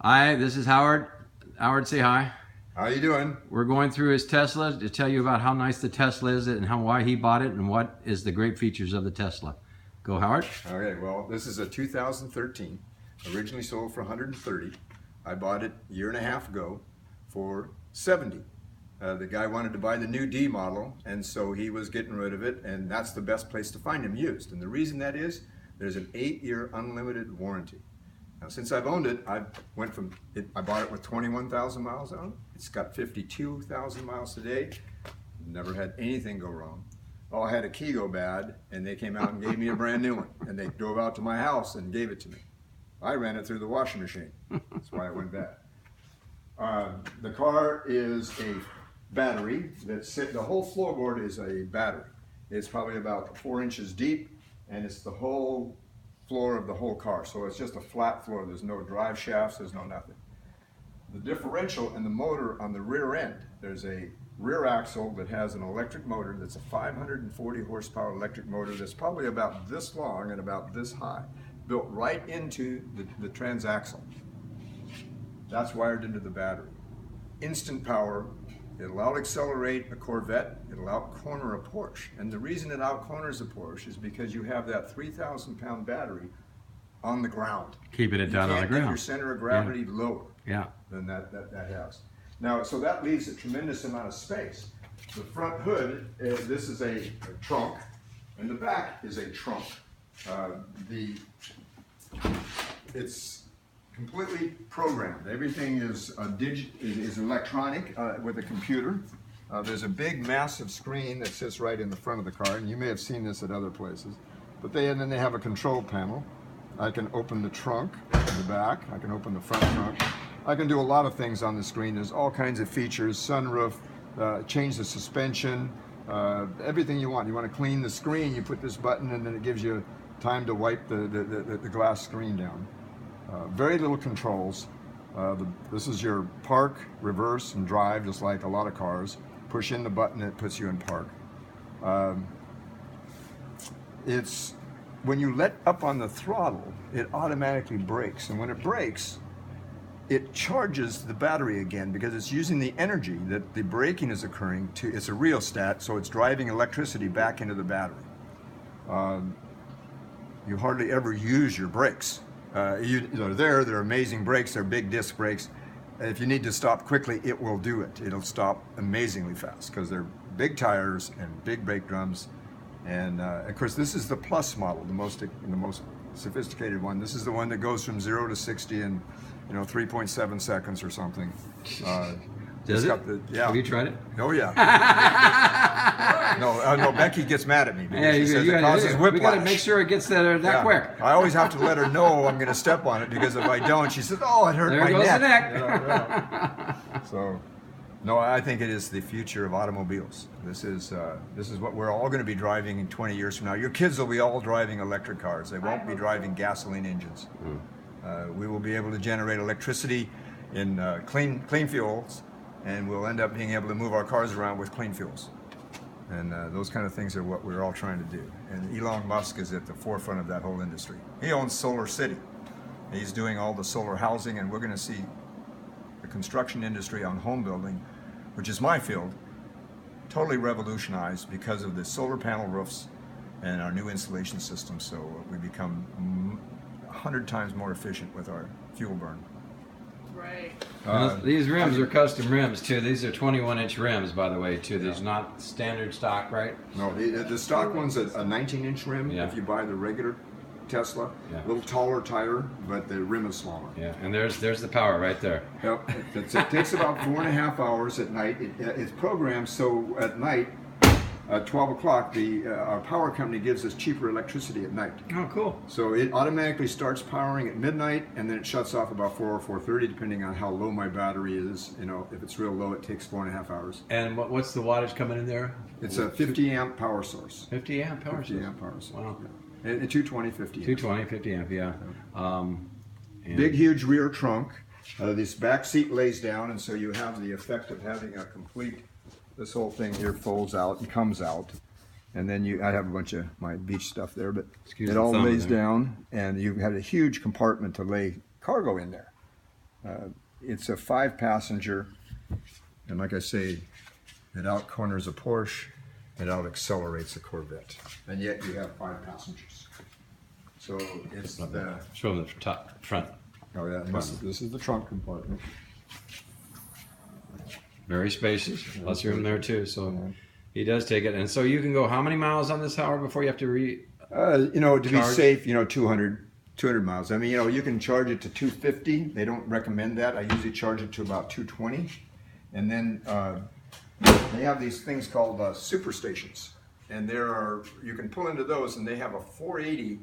Hi, this is Howard. Howard, say hi. How you doing? We're going through his Tesla to tell you about how nice the Tesla is and why he bought it and what is the great features of the Tesla. Go, Howard. Okay, well, this is a 2013, originally sold for 130. I bought it a year and a half ago for 70. The guy wanted to buy the new D model, and so he was getting rid of it, and that's the best place to find them used. And the reason that is, there's an 8-year unlimited warranty. Now, since I've owned it, I bought it with 21,000 miles on it. It's got 52,000 miles today. Never had anything go wrong. Oh, I had a key go bad, and they came out and gave me a brand new one. And they drove out to my house and gave it to me. I ran it through the washing machine. That's why it went bad. The car is a battery the whole floorboard is a battery. It's probably about 4 inches deep, and it's the whole floor of the whole car. So it's just a flat floor. There's no drive shafts, there's no nothing. The differential and the motor on the rear end, there's a rear axle that has an electric motor that's a 540 horsepower electric motor that's probably about this long and about this high, built right into the transaxle. That's wired into the battery. Instant power. It'll out-accelerate a Corvette, it'll out-corner a Porsche. And the reason it out-corners a Porsche is because you have that 3,000-pound battery on the ground. Keeping it down on the You can't get ground. your center of gravity lower Yeah. than that has. Now, so that leaves a tremendous amount of space. The front hood, this is a trunk, and the back is a trunk. It's completely programmed. Everything is electronic with a computer. There's a big, massive screen that sits right in the front of the car, and you may have seen this at other places. But then they have a control panel. I can open the trunk in the back. I can open the front trunk. I can do a lot of things on the screen. There's all kinds of features: sunroof, change the suspension, everything you want. You want to clean the screen, you put this button, and then it gives you time to wipe the glass screen down. Very little controls. This is your park, reverse, and drive, just like a lot of cars. Push in the button, it puts you in park. When you let up on the throttle, it automatically brakes. And when it brakes, it charges the battery again because it's using the energy that the braking is occurring to. It's a rheostat, so it's driving electricity back into the battery. You hardly ever use your brakes. They're amazing brakes. They're big disc brakes. If you need to stop quickly, it will do it. It'll stop amazingly fast because they're big tires and big brake drums. And of course, this is the Plus model, the most sophisticated one. This is the one that goes from 0 to 60 in 3.7 seconds or something. Does it? Yeah. Have you tried it? Oh yeah. No, Becky gets mad at me because she says it causes whiplash. We got to make sure it gets there that quick. I always have to let her know I'm going to step on it because if I don't, she says, "Oh, it hurt my neck." There goes the neck. So, no, I think it is the future of automobiles. This is what we're all going to be driving in 20 years from now. Your kids will be all driving electric cars. They won't be driving gasoline engines. We will be able to generate electricity in clean fuels, and we'll end up being able to move our cars around with clean fuels. And those kind of things are what we're all trying to do. And Elon Musk is at the forefront of that whole industry. He owns Solar City. He's doing all the solar housing, and we're going to see the construction industry on home building, which is my field, totally revolutionized because of the solar panel roofs and our new insulation system. So we become 100 times more efficient with our fuel burn. Right. These rims are custom rims too. These are 21-inch rims, by the way, too. These are not standard stock, right? No, the stock one's a 19-inch rim. Yeah. If you buy the regular Tesla, Yeah. a little taller tire, but the rim is smaller. Yeah, and there's the power right there. Yep. It takes about 4.5 hours at night. It's programmed so at night, at 12 o'clock, our power company gives us cheaper electricity at night. Oh, cool. So it automatically starts powering at midnight, and then it shuts off about 4 or 4:30, depending on how low my battery is. If it's real low, it takes 4.5 hours. And what's the wattage coming in there? It's a 50 amp power source. 50 amp power 50 source. amp power source. Wow. Yeah. And 220, 50 amp. 220, 50 amp, yeah. And Big, huge rear trunk. This back seat lays down, and so you have the effect of having a complete. This whole thing here folds out and comes out, and then I have a bunch of my beach stuff there, but Excuse it the all thumb lays there. down, and you have a huge compartment to lay cargo in there. It's a 5-passenger, and like I say, it out corners a Porsche, it out accelerates a Corvette, and yet you have 5 passengers. So it's the Show them the top, front. oh yeah, and this is the trunk compartment. Very spacious. Lots of room there too. So he does take it. And so you can go how many miles on this, Howard, before you have to You know, to be Charge? safe, 200 miles. I mean, you can charge it to 250. They don't recommend that. I usually charge it to about 220. And then they have these things called super stations. And you can pull into those, and they have a 480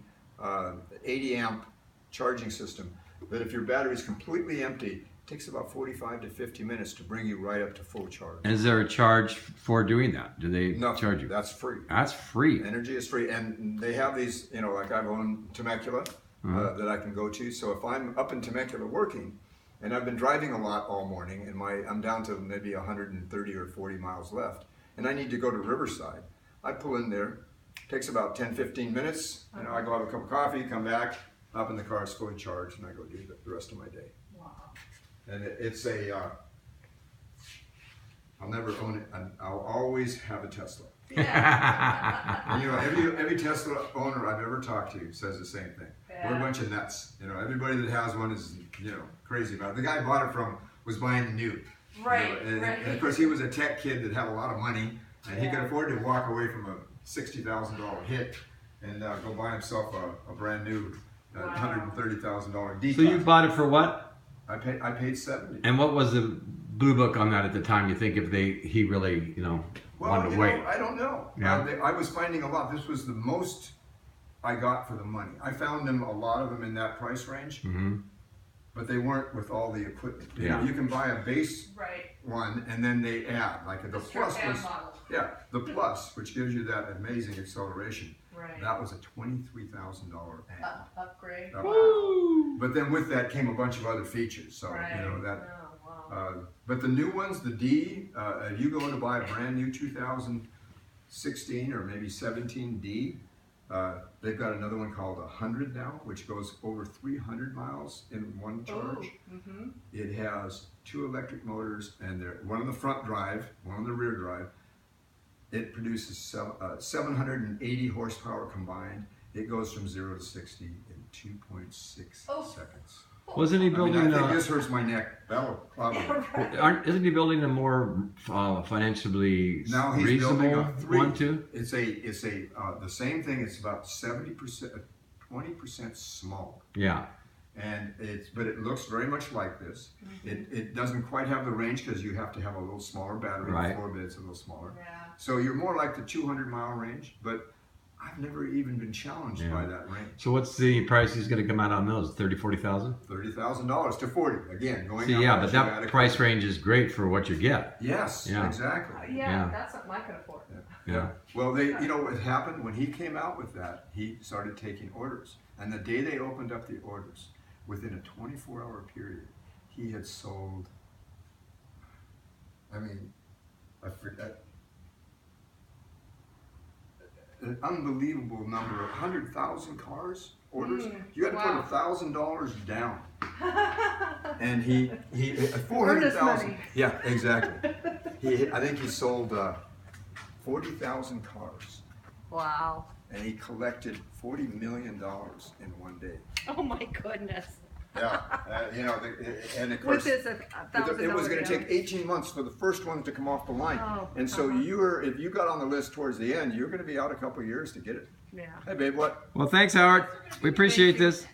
80 amp charging system that if your battery is completely empty, it takes about 45 to 50 minutes to bring you right up to full charge. And is there a charge for doing that? Do they Nothing. charge you? That's free. That's free. Energy is free, and they have these, like I've owned Temecula that I can go to. So if I'm up in Temecula working, and I've been driving a lot all morning, and I'm down to maybe 130 or 40 miles left, and I need to go to Riverside, I pull in there. Takes about 10-15 minutes. I go have a cup of coffee, come back, up in the car, it's fully charged, and I go do the rest of my day. Wow. And it's I'll never own it, and I'll always have a Tesla. Yeah. And, every Tesla owner I've ever talked to says the same thing. Yeah. We're a bunch of nuts. Everybody that has one is, crazy about it. The guy I bought it from was buying the new. Right, And of right. course, he was a tech kid that had a lot of money, and he could Yeah. afford to walk away from a $60,000 hit and go buy himself a brand new Wow. $130,000 D. So you bought it for what? I paid 70. And what was the blue book on that at the time? You think if he really, wanted to wait? I don't know. Yeah. I was finding a lot. This was the most I got for the money. I found a lot of them in that price range, Mm-hmm. but they weren't with all the equipment. Yeah. You can buy a base Right. one, and then they add, like the Plus strip-down was, model. yeah, the Plus, which gives you that amazing acceleration. Right. That was a $23,000 add. Upgrade. Up. But then with that came a bunch of other features. So Right. that. Oh, wow. But the new ones, the D, if you go to buy a brand new 2016 or maybe 17 D, they've got another one called 100 now, which goes over 300 miles in one charge. Mm-hmm. It has 2 electric motors, and one on the front drive, one on the rear drive. It produces 780 horsepower combined. It goes from 0 to 60 in 2.6 Oh. seconds. Wasn't he I building think this hurts my neck. That'll probably. isn't he building a more financially Now he's building reasonable a 3. one too? It's the same thing. It's about 70%, 20% smaller, Yeah. and but it looks very much like this. It doesn't quite have the range because you have to have a little smaller battery. Right. The floor bed's a little smaller, Yeah. so you're more like the 200-mile range. But I've never even been challenged by that range. So what's the price he's going to come out on those? 30, 40,000? $30,000 to 40 again. Going See, out yeah, as but you that add a- price range is great for what you get. Yes, Yeah. exactly. Yeah, Yeah. that's something I could afford. Yeah. Well, what happened when he came out with that, he started taking orders. And the day they opened up the orders, within a 24-hour period, he had sold, I forget, an unbelievable number of 100,000 cars orders. You had to wow. put $1,000 down. And he Earnest 400,000. money. Yeah, exactly. I think he sold 40,000 cars, Wow. and he collected $40 million in one day. Oh my goodness. Yeah, and of With course, this $1,000. it was going to take 18 months for the first one to come off the line. Oh, And so if you got on the list towards the end, you're going to be out a couple of years to get it. Yeah. Hey, babe, what? Well, thanks, Howard. We appreciate this.